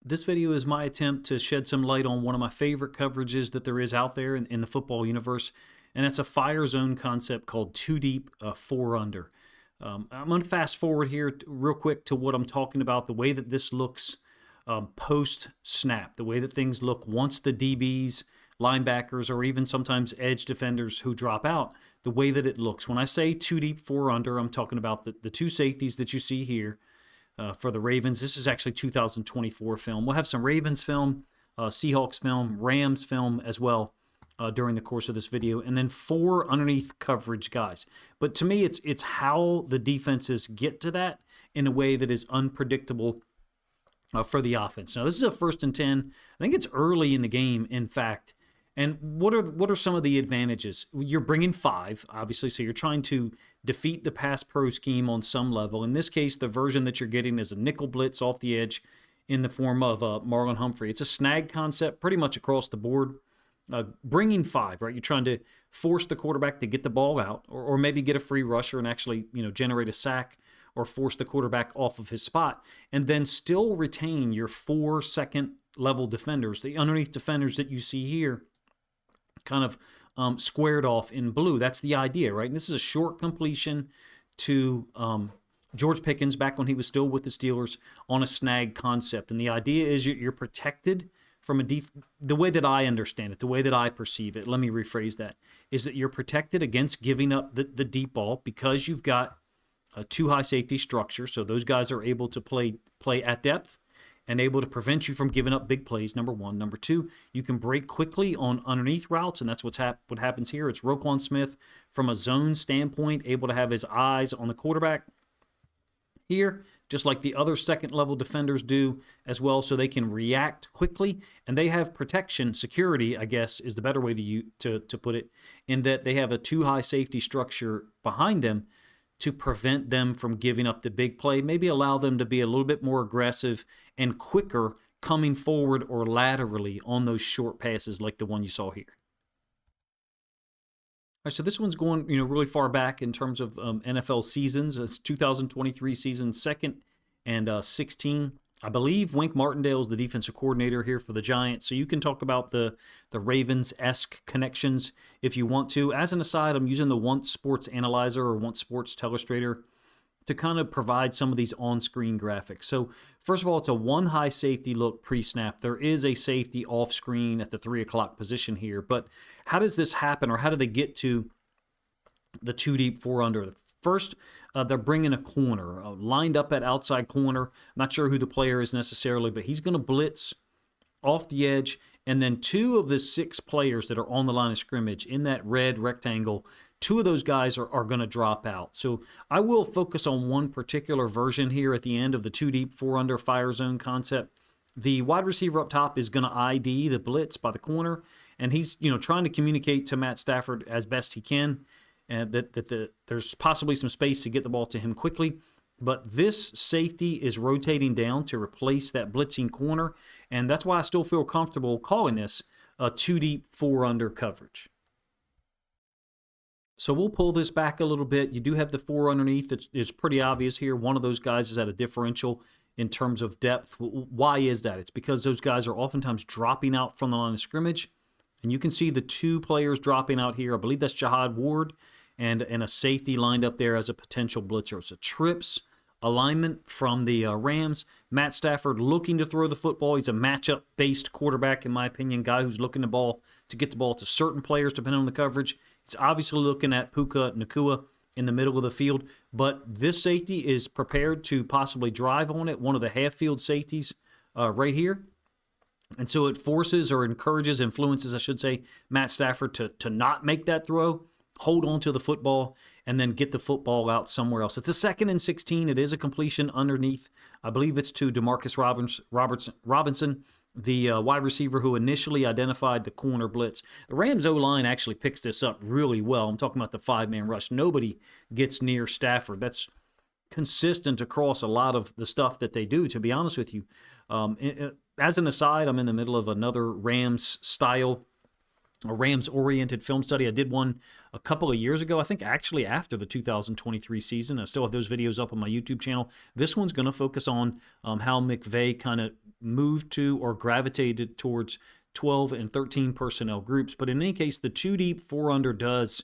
This video is my attempt to shed some light on one of my favorite coverages that there is out there in the football universe, and that's a fire zone concept called 2 deep, 4 under. I'm going to fast forward here real quick to what I'm talking about, the way that this looks post-snap, the way that things look once the DBs, linebackers, or even sometimes edge defenders who drop out, the way that it looks. When I say 2 deep, 4 under, I'm talking about the two safeties that you see here. For the Ravens. This is actually 2024 film. We'll have some Ravens film, Seahawks film, Rams film as well during the course of this video, and then 4 underneath coverage guys. But to me, it's how the defenses get to that in a way that is unpredictable for the offense. Now, this is a 1st and 10. I think it's early in the game, in fact. And what are some of the advantages? You're bringing 5, obviously, so you're trying to defeat the pass pro scheme on some level. In this case, the version that you're getting is a nickel blitz off the edge in the form of Marlon Humphrey. It's a snag concept pretty much across the board. Bringing 5, right? You're trying to force the quarterback to get the ball out, or maybe get a free rusher and actually, generate a sack or force the quarterback off of his spot, and then still retain your 4 second-level defenders, the underneath defenders that you see here, kind of squared off in blue. That's the idea, right? And this is a short completion to George Pickens back when he was still with the Steelers on a snag concept. And the idea is you're protected from the way that I understand it, the way that I perceive it, let me rephrase that, is that you're protected against giving up the deep ball because you've got a 2 high safety structure. So those guys are able to play at depth and able to prevent you from giving up big plays, number 1. Number 2, you can break quickly on underneath routes, and that's what happens here. It's Roquan Smith, from a zone standpoint, able to have his eyes on the quarterback here, just like the other second-level defenders do as well, so they can react quickly, and they have protection, security, I guess, is the better way to put it, in that they have a 2 high safety structure behind them to prevent them from giving up the big play, maybe allow them to be a little bit more aggressive and quicker coming forward or laterally on those short passes like the one you saw here. All right, so this one's going really far back in terms of NFL seasons. It's 2023 season, 2nd and 16. I believe Wink Martindale is the defensive coordinator here for the Giants, so you can talk about the Ravens-esque connections if you want to. As an aside, I'm using the Once Sports Analyser or Once Sports Telestrator to kind of provide some of these on-screen graphics. So first of all, it's a 1 high safety look pre-snap. There is a safety off-screen at the 3 o'clock position here, but how does this happen, or how do they get to the 2 deep, 4 under? First, they're bringing a corner, lined up at outside corner. Not sure who the player is necessarily, but he's going to blitz off the edge. And then 2 of the 6 players that are on the line of scrimmage in that red rectangle, 2 of those guys are going to drop out. So I will focus on one particular version here at the end of the 2 deep, 4 under fire zone concept. The wide receiver up top is going to ID the blitz by the corner, and he's trying to communicate to Matt Stafford as best he can. And there's possibly some space to get the ball to him quickly. But this safety is rotating down to replace that blitzing corner, and that's why I still feel comfortable calling this a 2 deep, 4 under coverage. So we'll pull this back a little bit. You do have the 4 underneath. It's pretty obvious here. One of those guys is at a differential in terms of depth. Why is that? It's because those guys are oftentimes dropping out from the line of scrimmage. And you can see the 2 players dropping out here. I believe that's Jihad Ward and a safety lined up there as a potential blitzer. It's a trips alignment from the Rams. Matt Stafford looking to throw the football. He's a matchup-based quarterback, in my opinion, guy who's looking to get the ball to certain players depending on the coverage. He's obviously looking at Puka Nacua in the middle of the field, but this safety is prepared to possibly drive on it, one of the half-field safeties right here. And so it forces or encourages, influences, I should say, Matt Stafford to not make that throw, hold on to the football, and then get the football out somewhere else. It's a 2nd and 16. It is a completion underneath. I believe it's to Demarcus Robinson, the wide receiver who initially identified the corner blitz. The Rams O-line actually picks this up really well. I'm talking about the 5-man rush. Nobody gets near Stafford. That's consistent across a lot of the stuff that they do, to be honest with you. As an aside, I'm in the middle of another Rams-style, a Rams-oriented film study. I did one a couple of years ago, I think actually after the 2023 season. I still have those videos up on my YouTube channel. This one's going to focus on how McVay kind of moved to or gravitated towards 12 and 13 personnel groups. But in any case, the 2 deep, 4 under does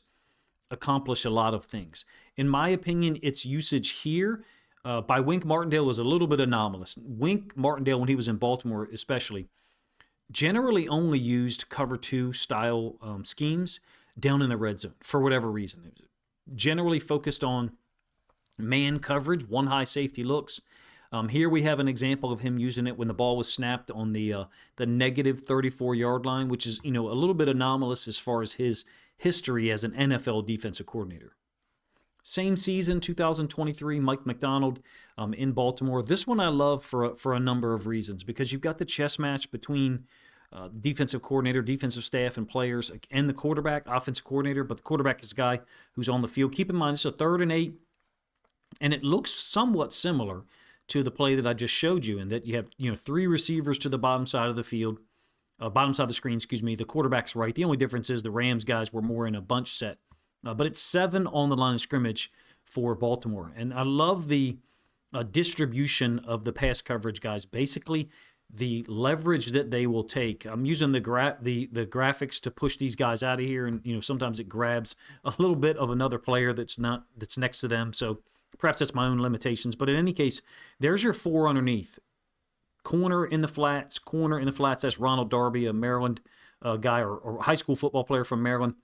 accomplish a lot of things. In my opinion, its usage here by Wink Martindale is a little bit anomalous. Wink Martindale, when he was in Baltimore especially, generally only used cover 2 style schemes down in the red zone for whatever reason. It was generally focused on man coverage, 1 high safety looks. Here we have an example of him using it when the ball was snapped on the negative 34-yard line, which is a little bit anomalous as far as his history as an NFL defensive coordinator. Same season, 2023, Mike Macdonald in Baltimore. This one I love for a number of reasons, because you've got the chess match between defensive coordinator, defensive staff, and players, and the quarterback, offensive coordinator, but the quarterback is the guy who's on the field. Keep in mind, it's a 3rd and 8, and it looks somewhat similar to the play that I just showed you, in that you have 3 receivers to the bottom side of the field, bottom side of the screen, the quarterback's right. The only difference is the Rams guys were more in a bunch set. But it's 7 on the line of scrimmage for Baltimore. And I love the distribution of the pass coverage guys. Basically, the leverage that they will take. I'm using the graphics to push these guys out of here, and sometimes it grabs a little bit of another player that's next to them. So perhaps that's my own limitations. But in any case, there's your 4 underneath. Corner in the flats. That's Ronald Darby, a Maryland guy or high school football player from Maryland.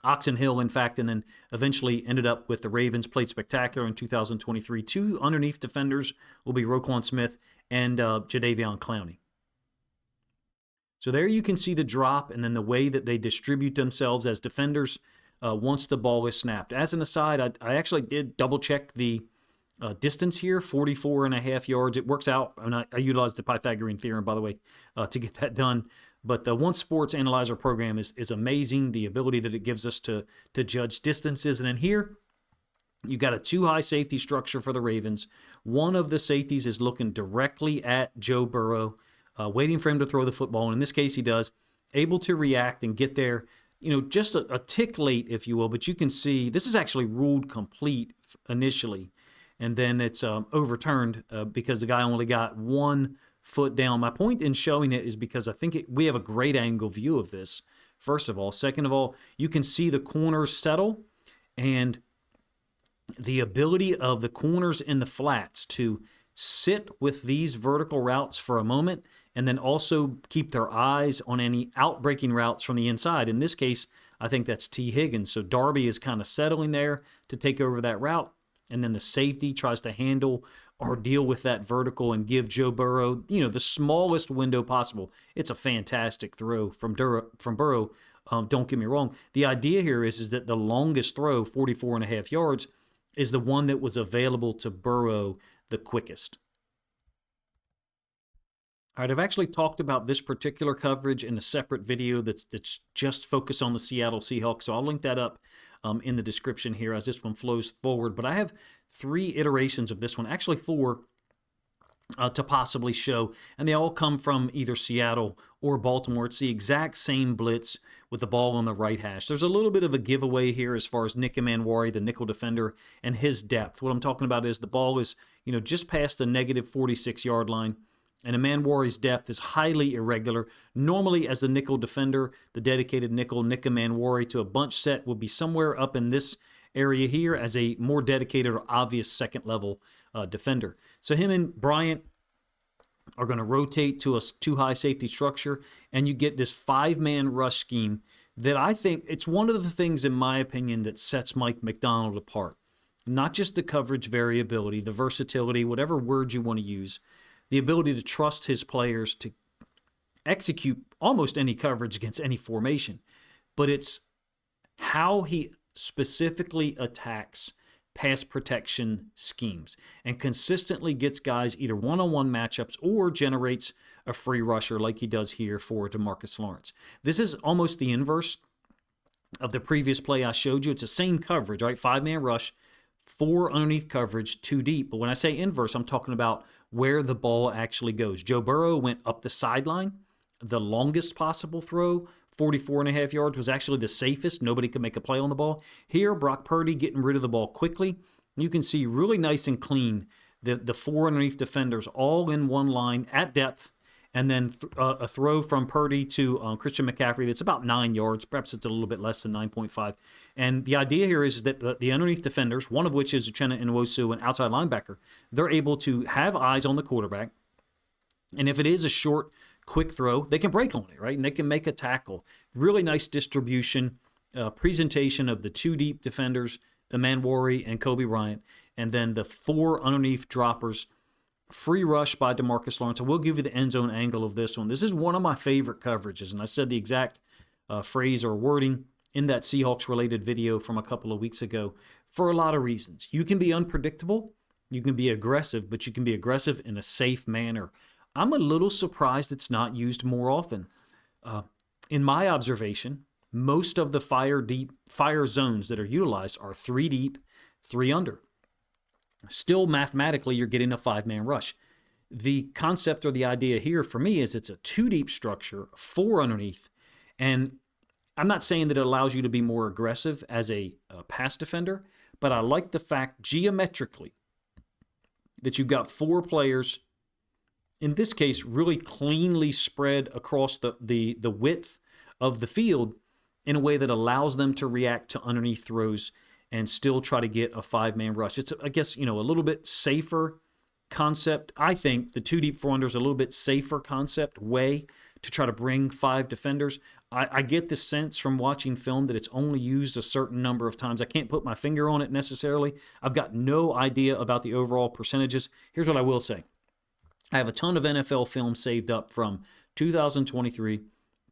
Oxon Hill, in fact, and then eventually ended up with the Ravens, played spectacular in 2023. 2 underneath defenders will be Roquan Smith and Jadeveon Clowney. So there you can see the drop and then the way that they distribute themselves as defenders once the ball is snapped. As an aside, I actually did double-check the distance here, 44.5 yards. It works out, and I utilized the Pythagorean theorem, by the way, to get that done. But the Once Sports Analyser program is amazing, the ability that it gives us to judge distances. And in here, you got a 2 high safety structure for the Ravens. One of the safeties is looking directly at Joe Burrow, waiting for him to throw the football. And in this case, he does, able to react and get there, just a tick late, if you will. But you can see this is actually ruled complete initially. And then it's overturned because the guy only got 1 foot down. My point in showing it is because I think we have a great angle view of this, first of all. Second of all, you can see the corners settle, and the ability of the corners in the flats to sit with these vertical routes for a moment and then also keep their eyes on any outbreaking routes from the inside. In this case, I think that's T. Higgins. So Darby is kind of settling there to take over that route, and then the safety tries to handle or deal with that vertical and give Joe Burrow, the smallest window possible. It's a fantastic throw from Burrow. Don't get me wrong. The idea here is that the longest throw, 44.5 yards, is the one that was available to Burrow the quickest. All right, I've actually talked about this particular coverage in a separate video that's just focused on the Seattle Seahawks, so I'll link that up in the description here as this one flows forward. But I have 3 iterations of this one, actually 4, to possibly show, and they all come from either Seattle or Baltimore. It's the exact same blitz with the ball on the right hash. There's a little bit of a giveaway here as far as Nick Manwari, the nickel defender, and his depth. What I'm talking about is the ball is just past the negative 46-yard line, and Manwari's depth is highly irregular. Normally, as the nickel defender, the dedicated nickel, Nick Manwari to a bunch set would be somewhere up in this area here as a more dedicated or obvious second-level defender. So him and Bryant are going to rotate to a 2 high safety structure, and you get this 5-man rush scheme that I think it's one of the things, in my opinion, that sets Mike Macdonald apart. Not just the coverage variability, the versatility, whatever word you want to use, the ability to trust his players to execute almost any coverage against any formation, but it's how he specifically attacks pass protection schemes and consistently gets guys either one-on-one matchups or generates a free rusher like he does here for DeMarcus Lawrence. This is almost the inverse of the previous play I showed you. It's the same coverage, right? 5-man rush, 4 underneath coverage, 2 deep. But when I say inverse, I'm talking about where the ball actually goes. Joe Burrow went up the sideline. The longest possible throw, 44.5 yards, was actually the safest. Nobody could make a play on the ball. Here, Brock Purdy getting rid of the ball quickly. You can see really nice and clean the four underneath defenders all in one line at depth, and then a throw from Purdy to Christian McCaffrey that's about 9 yards. Perhaps it's a little bit less than 9.5. And the idea here is that the underneath defenders, one of which is Uchenna Nwosu, an outside linebacker, they're able to have eyes on the quarterback. And if it is a short, quick throw, they can break on it, right? And they can make a tackle. Really nice distribution, presentation of the two deep defenders, Amanwari and Kobe Bryant, and then the four underneath droppers. Free rush by DeMarcus Lawrence. I will give you the end zone angle of this one. This is one of my favorite coverages, and I said the exact phrase or wording in that Seahawks-related video from a couple of weeks ago for a lot of reasons. You can be unpredictable, you can be aggressive, but you can be aggressive in a safe manner. I'm a little surprised it's not used more often. In my observation, most of the fire zones that are utilized are 3 deep, 3 under. Still, mathematically, you're getting a 5-man rush. The concept or the idea here for me is it's a 2 deep structure, 4 underneath. And I'm not saying that it allows you to be more aggressive as a pass defender, but I like the fact geometrically that you've got 4 players, in this case, really cleanly spread across the width of the field in a way that allows them to react to underneath throws and still try to get a 5-man rush. It's, I guess, a little bit safer concept. I think the 2 deep 4 under is a little bit safer concept way to try to bring 5 defenders. I get the sense from watching film that it's only used a certain number of times. I can't put my finger on it necessarily. I've got no idea about the overall percentages. Here's what I will say. I have a ton of NFL film saved up from 2023,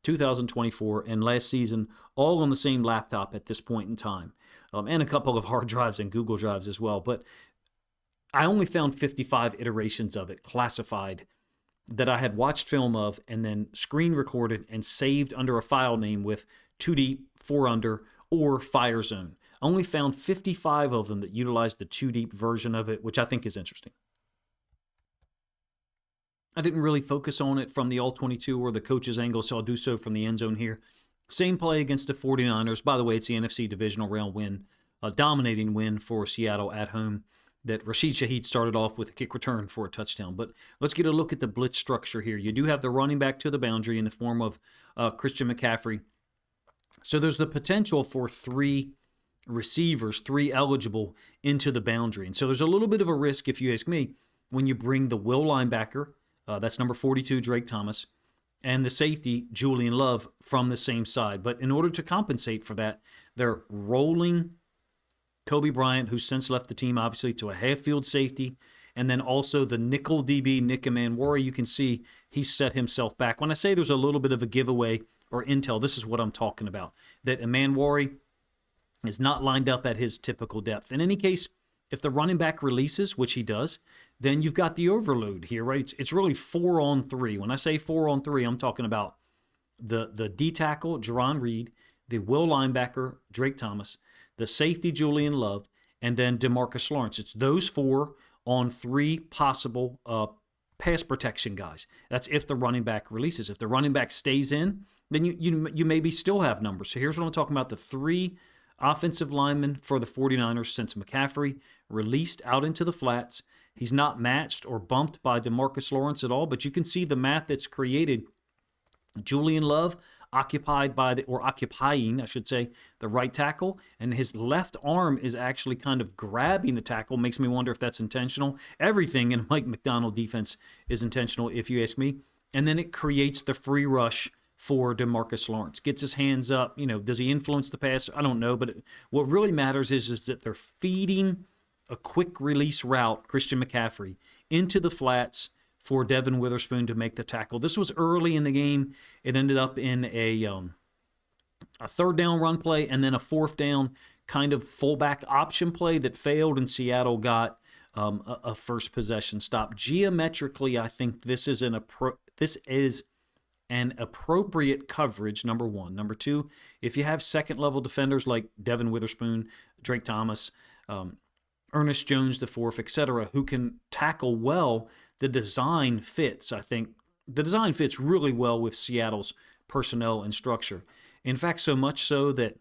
2024, and last season, all on the same laptop at this point in time. And a couple of hard drives and Google Drives as well. But I only found 55 iterations of it classified that I had watched film of and then screen recorded and saved under a file name with 2 deep, 4 under, or fire zone. I only found 55 of them that utilized the 2 deep version of it, which I think is interesting. I didn't really focus on it from the all-22 or the coach's angle, so I'll do so from the end zone here. Same play against the 49ers. By the way, it's the NFC Divisional Round win, a dominating win for Seattle at home that Rashid Shaheed started off with a kick return for a touchdown. But let's get a look at the blitz structure here. You do have the running back to the boundary in the form of Christian McCaffrey. So there's the potential for 3 receivers, 3 eligible into the boundary. And so there's a little bit of a risk, if you ask me, when you bring the will linebacker, that's number 42, Drake Thomas, and the safety, Julian Love, from the same side. But in order to compensate for that, they're rolling Kobe Bryant, who's since left the team, obviously, to a half-field safety, and then also the nickel DB, Nick Amanwari. You can see he set himself back. When I say there's a little bit of a giveaway or intel, this is what I'm talking about, that Amanwari is not lined up at his typical depth. In any case, if the running back releases, which he does, then you've got the overload here, right? It's really 4-on-3. When I say 4-on-3, I'm talking about the D tackle, Jerron Reed, the will linebacker, Drake Thomas, the safety, Julian Love, and then DeMarcus Lawrence. It's those 4 on 3 possible pass protection guys. That's if the running back releases. If the running back stays in, then you maybe still have numbers. So here's what I'm talking about. The 3 offensive linemen for the 49ers since McCaffrey released out into the flats. He's not matched or bumped by DeMarcus Lawrence at all, but you can see the math that's created. Julian Love occupying, I should say, the right tackle, and his left arm is actually kind of grabbing the tackle. Makes me wonder if that's intentional. Everything in Mike McDonald defense is intentional, if you ask me. And then it creates the free rush for DeMarcus Lawrence. Gets his hands up. Does he influence the pass? I don't know, but what really matters is that they're feeding a quick release route, Christian McCaffrey, into the flats for Devin Witherspoon to make the tackle. This was early in the game. It ended up in a 3rd down run play and then a 4th down kind of fullback option play that failed, and Seattle got a first possession stop. Geometrically, I think this is an appropriate coverage, number 1. Number 2, if you have second-level defenders like Devin Witherspoon, Drake Thomas, Ernest Jones IV, etc., who can tackle well, the design fits. I think the design fits really well with Seattle's personnel and structure. In fact, so much so that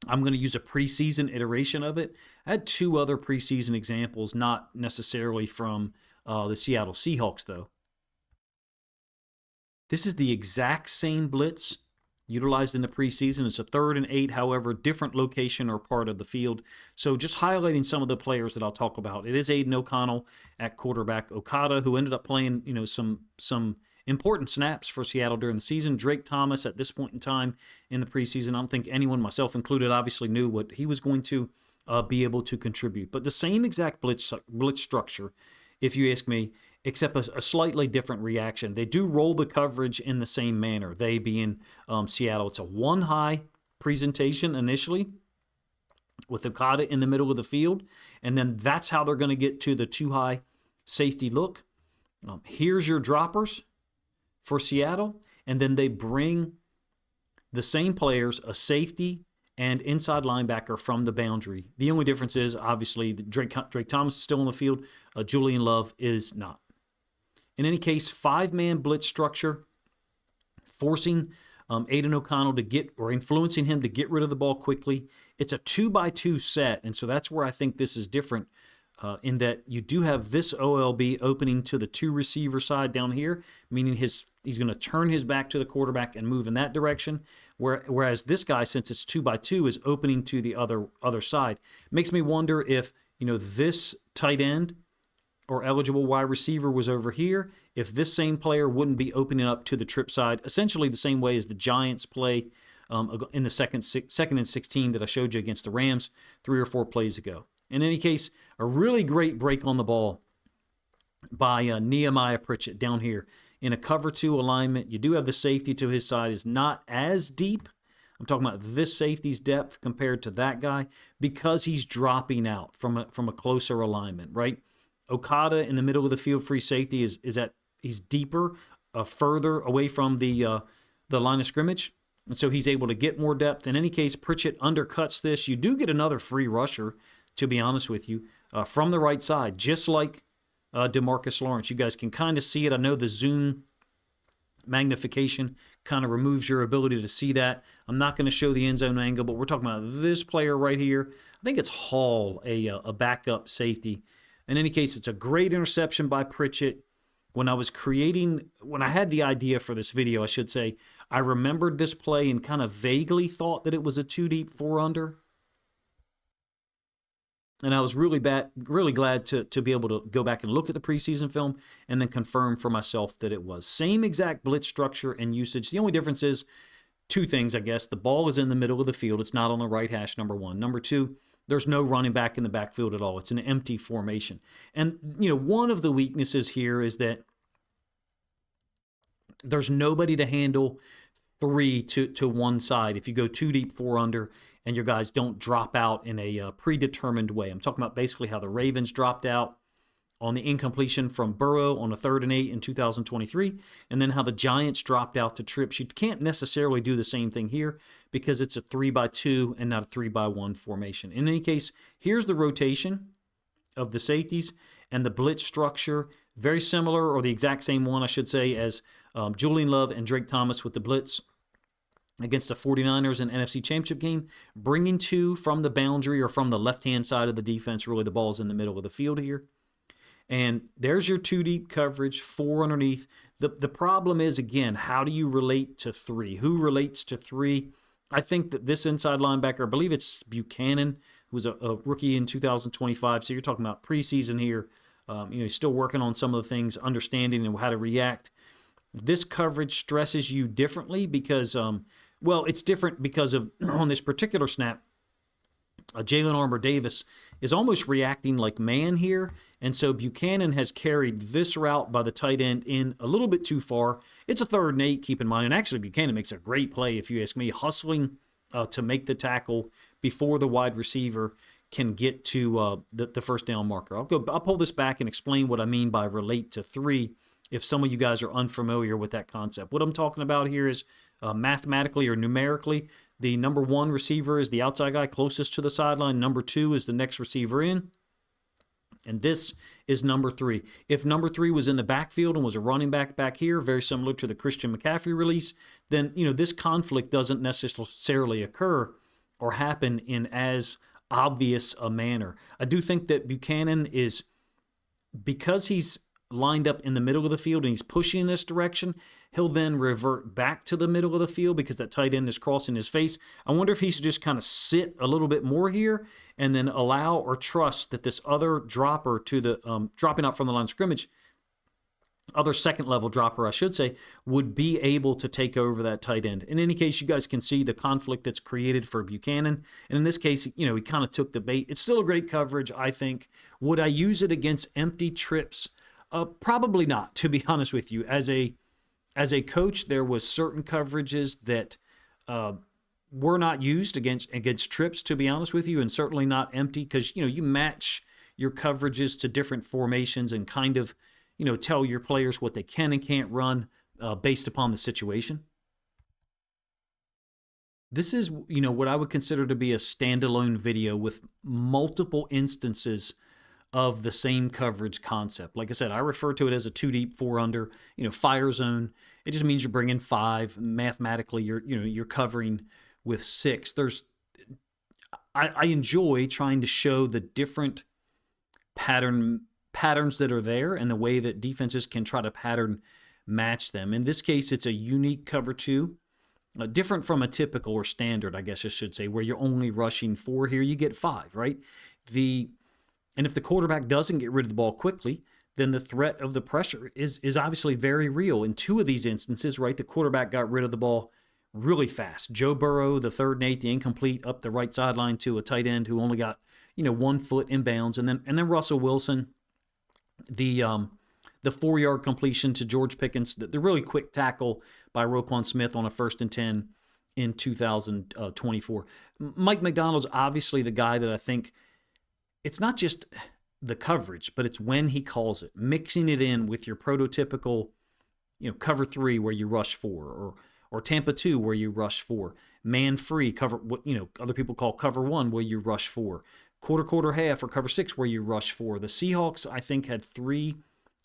I'm going to use a preseason iteration of it. I had 2 other preseason examples, not necessarily from the Seattle Seahawks, though. This is the exact same blitz utilized in the preseason. It's a 3rd and 8, however, different location or part of the field. So just highlighting some of the players that I'll talk about. It is Aiden O'Connell at quarterback, Okada, who ended up playing, some important snaps for Seattle during the season. Drake Thomas at this point in time in the preseason, I don't think anyone, myself included, obviously knew what he was going to be able to contribute. But the same exact blitz structure, if you ask me, except a slightly different reaction. They do roll the coverage in the same manner, they being Seattle. It's a 1-high presentation initially with Okada in the middle of the field, and then that's how they're going to get to the 2-high safety look. Here's your droppers for Seattle, and then they bring the same players, a safety and inside linebacker from the boundary. The only difference is, obviously, Drake Thomas is still on the field. Julian Love is not. In any case, 5-man blitz structure, forcing Aiden O'Connell to get, or influencing him to get rid of the ball quickly. It's a 2-by-2 set, and so that's where I think this is different in that you do have this OLB opening to the 2-receiver side down here, meaning he's going to turn his back to the quarterback and move in that direction, whereas this guy, since it's 2-by-2, is opening to the other side. Makes me wonder if, this tight end or eligible wide receiver was over here, if this same player wouldn't be opening up to the trip side, essentially the same way as the Giants play in the second and 16 that I showed you against the Rams 3 or 4 plays ago. In any case, a really great break on the ball by Nehemiah Pritchett down here in a cover 2 alignment. You do have the safety to his side is not as deep. I'm talking about this safety's depth compared to that guy because he's dropping out from a closer alignment, right? Okada in the middle of the field, free safety he's deeper, further away from the line of scrimmage, and so he's able to get more depth. In any case, Pritchett undercuts this. You do get another free rusher, to be honest with you, from the right side, just like DeMarcus Lawrence. You guys can kind of see it. I know the zoom magnification kind of removes your ability to see that. I'm not going to show the end zone angle, but we're talking about this player right here. I think it's Hall, a backup safety. In any case, it's a great interception by Pritchett. When I had the idea for this video, I should say, I remembered this play and kind of vaguely thought that it was a 2-deep 4-under. And I was really glad to be able to go back and look at the preseason film and then confirm for myself that it was. Same exact blitz structure and usage. The only difference is 2 things, I guess. The ball is in the middle of the field. It's not on the right hash, number 1. Number 2, there's no running back in the backfield at all. It's an empty formation. And, one of the weaknesses here is that there's nobody to handle 3 to one side. If you go 2 deep, 4 under, and your guys don't drop out in a predetermined way. I'm talking about basically how the Ravens dropped out on the incompletion from Burrow on a 3rd and 8 in 2023, and then how the Giants dropped out to trips. You can't necessarily do the same thing here because it's a 3-by-2 and not a 3-by-1 formation. In any case, here's the rotation of the safeties and the blitz structure, very similar, or the exact same one, I should say, as Julian Love and Drake Thomas with the blitz against the 49ers in NFC Championship game, bringing 2 from the boundary or from the left-hand side of the defense. Really, the ball's in the middle of the field here. And there's your 2-deep coverage, 4 underneath. The problem is, again, how do you relate to 3? Who relates to 3? I think that this inside linebacker, I believe it's Buchanan, who was a rookie in 2025. So you're talking about preseason here. He's still working on some of the things, understanding and how to react. This coverage stresses you differently because, it's different because of on this particular snap, Jalen Armour-Davis is almost reacting like man here, and so Buchanan has carried this route by the tight end in a little bit too far. It's a 3rd and 8, keep in mind, and actually Buchanan makes a great play, if you ask me, hustling to make the tackle before the wide receiver can get to the first down marker. I'll pull this back and explain what I mean by relate to 3 if some of you guys are unfamiliar with that concept. What I'm talking about here is mathematically or numerically, the number 1 receiver is the outside guy closest to the sideline. Number 2 is the next receiver in. And this is number 3. If number 3 was in the backfield and was a running back here, very similar to the Christian McCaffrey release, then this conflict doesn't necessarily occur or happen in as obvious a manner. I do think that Buchanan is, because he's lined up in the middle of the field and he's pushing in this direction, he'll then revert back to the middle of the field because that tight end is crossing his face. I wonder if he should just kind of sit a little bit more here and then allow or trust that this other dropper to the dropping out from the line of scrimmage, other second level dropper, I should say, would be able to take over that tight end. In any case, you guys can see the conflict that's created for Buchanan. And in this case, he kind of took the bait. It's still a great coverage, I think. Would I use it against empty trips? Probably not, to be honest with you. As a coach, there was certain coverages that were not used against trips, to be honest with you, and certainly not empty, because you match your coverages to different formations and kind of tell your players what they can and can't run based upon the situation. This is what I would consider to be a standalone video with multiple instances of the same coverage concept. Like I said, I refer to it as a 2 deep, 4 under, fire zone. It just means you're bringing 5. Mathematically, you're covering with 6. I enjoy trying to show the different patterns that are there and the way that defenses can try to pattern match them. In this case, it's a unique cover 2, different from a typical or standard, I guess I should say, where you're only rushing 4. Here you get 5, right? And if the quarterback doesn't get rid of the ball quickly, then the threat of the pressure is obviously very real. In 2 of these instances, right, the quarterback got rid of the ball really fast. Joe Burrow, the 3rd and 8, the incomplete up the right sideline to a tight end who only got 1 foot in bounds, and then Russell Wilson, the 4-yard completion to George Pickens, the really quick tackle by Roquan Smith on a 1st and 10 in 2024. Mike Macdonald's obviously the guy that I think, it's not just the coverage, but it's when he calls it, mixing it in with your prototypical, cover 3 where you rush 4, or Tampa 2 where you rush 4, man free cover, what other people call cover 1 where you rush 4, quarter half or cover 6 where you rush 4. The Seahawks, I think, had 3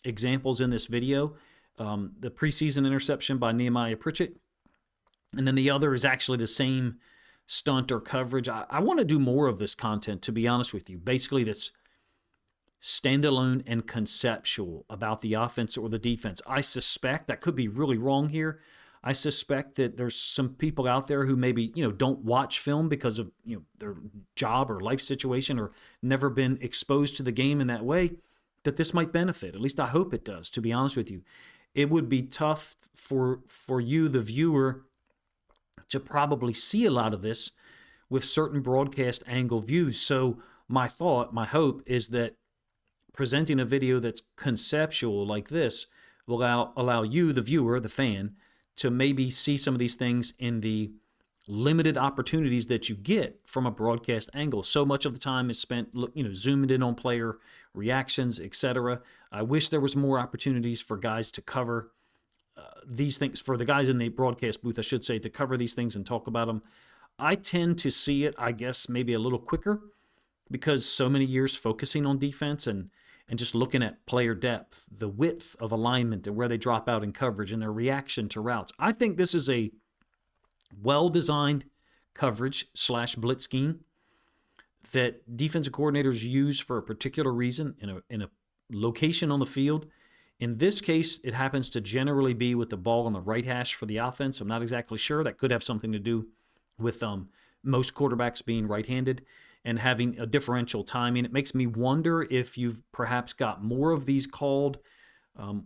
examples in this video. The preseason interception by Nehemiah Pritchett, and then the other is actually the same stunt or coverage. I want to do more of this content, to be honest with you. Basically, that's standalone and conceptual about the offense or the defense. I suspect, that could be really wrong here, I suspect that there's some people out there who maybe, don't watch film because of, their job or life situation, or never been exposed to the game in that way, that this might benefit. At least I hope it does, to be honest with you. It would be tough for you, the viewer, to probably see a lot of this with certain broadcast angle views. So my hope is that presenting a video that's conceptual like this will allow you, the viewer, the fan, to maybe see some of these things in the limited opportunities that you get from a broadcast angle. So much of the time is spent, zooming in on player reactions, etc. I wish there was more opportunities for guys to cover these things, for the guys in the broadcast booth, I should say, to cover these things and talk about them. I tend to see it, I guess, maybe a little quicker because so many years focusing on defense and just looking at player depth, the width of alignment and where they drop out in coverage and their reaction to routes. I think this is a well-designed coverage / blitz scheme that defensive coordinators use for a particular reason in a location on the field. In this case, it happens to generally be with the ball on the right hash for the offense. I'm not exactly sure. That could have something to do with most quarterbacks being right-handed and having a differential timing. It makes me wonder if you've perhaps got more of these called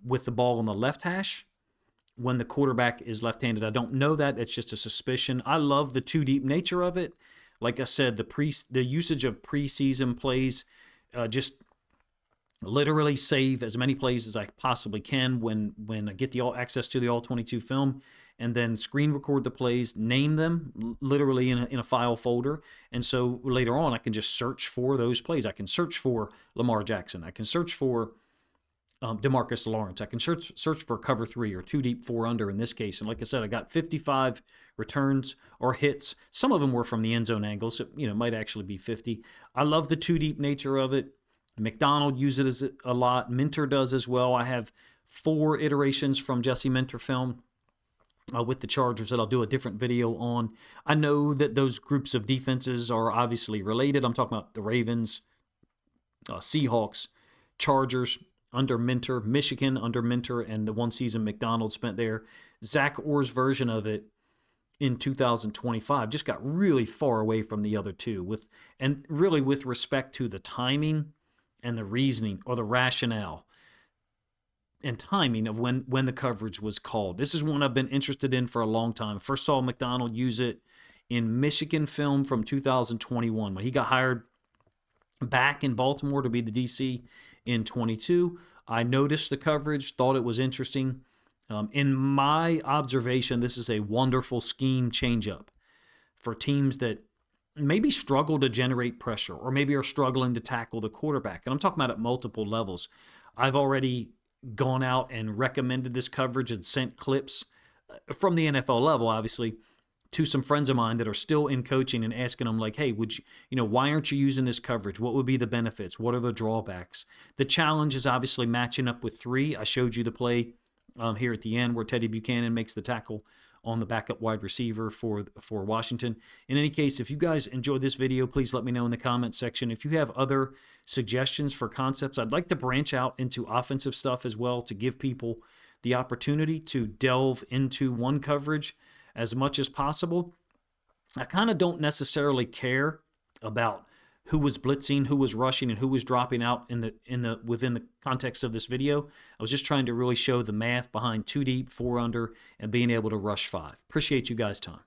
with the ball on the left hash when the quarterback is left-handed. I don't know that. It's just a suspicion. I love the 2-deep nature of it. Like I said, the usage of preseason plays just literally save as many plays as I possibly can when I get the access to the All-22 film, and then screen record the plays, name them literally in a file folder. And so later on, I can just search for those plays. I can search for Lamar Jackson. I can search for DeMarcus Lawrence. I can search for cover 3 or 2 deep, 4 under in this case. And like I said, I got 55 returns or hits. Some of them were from the end zone angle, so it might actually be 50. I love the 2 deep nature of it. McDonald uses it a lot. Minter does as well. I have 4 iterations from Jesse Minter film with the Chargers that I'll do a different video on. I know that those groups of defenses are obviously related. I'm talking about the Ravens, Seahawks, Chargers under Minter, Michigan under Minter, and the one season McDonald spent there. Zach Orr's version of it in 2025 just got really far away from the other two, and really with respect to the timing and the reasoning or the rationale and timing of when the coverage was called. This is one I've been interested in for a long time. First saw McDonald use it in Michigan film from 2021 when he got hired back in Baltimore to be the DC in 22. I noticed the coverage, thought it was interesting. In my observation, this is a wonderful scheme changeup for teams that maybe struggle to generate pressure or maybe are struggling to tackle the quarterback. And I'm talking about at multiple levels. I've already gone out and recommended this coverage and sent clips from the NFL level, obviously, to some friends of mine that are still in coaching and asking them like, hey, why aren't you using this coverage? What would be the benefits? What are the drawbacks? The challenge is obviously matching up with three. I showed you the play here at the end where Teddy Buchanan makes the tackle on the backup wide receiver for Washington. In any case, if you guys enjoyed this video, please let me know in the comments section. If you have other suggestions for concepts, I'd like to branch out into offensive stuff as well to give people the opportunity to delve into one coverage as much as possible. I kind of don't necessarily care about who was blitzing, who was rushing, and who was dropping out within the context of this video. I was just trying to really show the math behind 2 deep, 4 under, and being able to rush 5. Appreciate you guys' time.